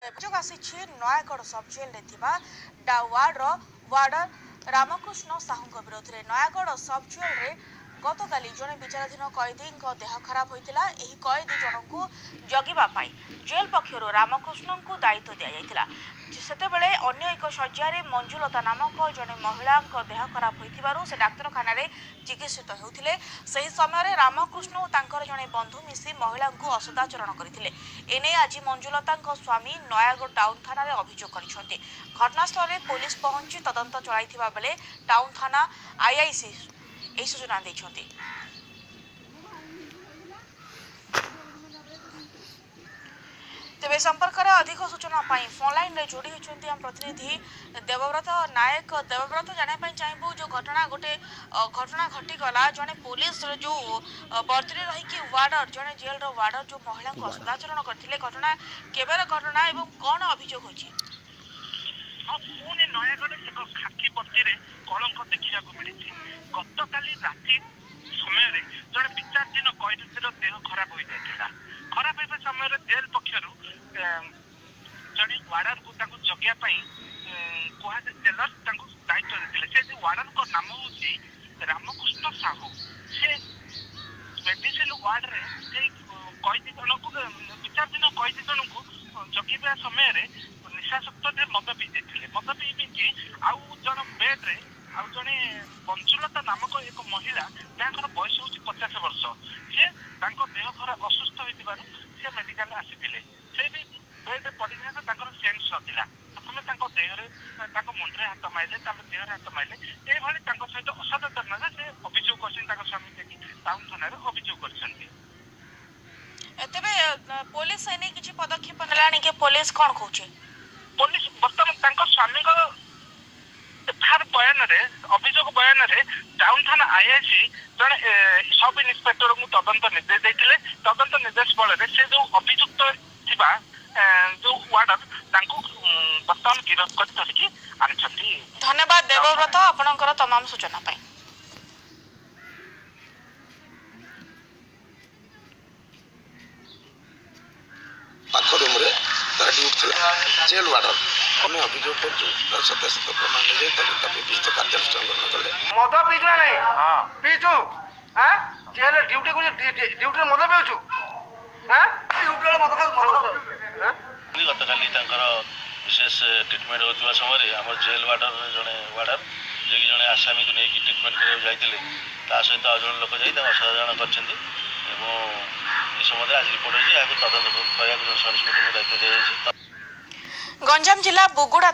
अभियोग आसी नयागढ़ सब जेल वार्डर रामकृष्ण साहू विरोध में नयागढ़ सब जेल गतकाली जड़े विचाराधीन कैदी देह खराब होता कैदी जन को जगिबा जेल पक्षर रामकृष्ण को दायित्व दि जाता सेतेबेले अन्य एक शଯ୍यार मंजुलता नामक जड़े महिला देह खराब हो डाक्तखाना चिकित्सित होते सही समय रामकृष्ण और जड़े बंधु मिसी महिला को असदाचरण करते एने आज मंजुलता स्वामी नयागढ़ टाउन थाना अभियोग कर घटनास्थल में पुलिस पहुंची तदंत चलाई बेले टाउन थाना आईआईसी यही सूचना देते। तेज संपर्क में अधिक सूचना फोन लाइन में जोड़ी होती हम प्रतिनिधि देवव्रत नायक। देवव्रत जानापी चाहबू जो घटना गोटे घटना घटीगला जड़े पुलिस जो बर्तरी रही वार्डर जड़े जेल वार्डर जो महिला को असदाचरण करते घटना केबर घटना और कौन अभियोग होती नयागढ़ एक खाकी बत्ती कलंक देखा मिली गतकाली राति समय जड़े विचाराधीन कैदी देह खराब हो जाता खराब होगा समय जेल पक्षर जड़े वार्डर को जगह जेलर दायित्व देते से वार्डर को नाम हूँ रामकृष्ण साहू से मेडिसिन वार्ड में कैदी जन को विचाराधीन कैदी जन को जगह समय निशाशक्त मद पी जाते मद पी आउ जन बेड्रे आउ जड़े बंचुलता नामक एक महिला जहाँ बयस हूँ 50 वर्ष सी देह खराब असुस्थ हो मेडिकल आसी से भी बेड्रे पड़ना सेन्स नाला प्रथम देहरे मुंडे हाथ मारे देहरे हाथ मारे ये सहित असदाचरण से अभियोग कर स्वामी देखी टाउन थाना अभियोग कर तेबे पुलिस एने किछि पदक्षेप नलानी के पुलिस कोन कहूची पुलिस बर्तमान स्वामी एफआईआर बयान अभियोग बयान टाउन थाना आईआईसी जड़े सब इन्स्पेक्टर को तदंत निर्देश देते तदंत निर्देश बल से जो अभियुक्त थिबा जो वार्डर बर्तमान गिरफ्त कर धरिकी आनी। धन्यवाद देवव्रत आपनकर तमाम सूचना पाई। पाख रूम रे तार ड्यूटी थला जेल वार्डर हमें अभियोग कर सत्यासित प्रमाण ले विशिष्ट कार्यानुष्ठान ग्रहण कले मद पीचु नहीं हां पीचु हां जेल ड्यूटी को ड्यूटी मद पीचु हां ड्यूटी मद हां गतकाली विशेष ट्रिटमेंट होता समय आम जेल वार्डर जड़े वार्डर जे जड़े आसामी को लेकिन ट्रिटमेंट कराते सहित आज जन लोक जाए असाधारण कर समय आज रिपोर्ट होती तदंत करने दायित्व दिया। गंजाम जिला बुगुड़ा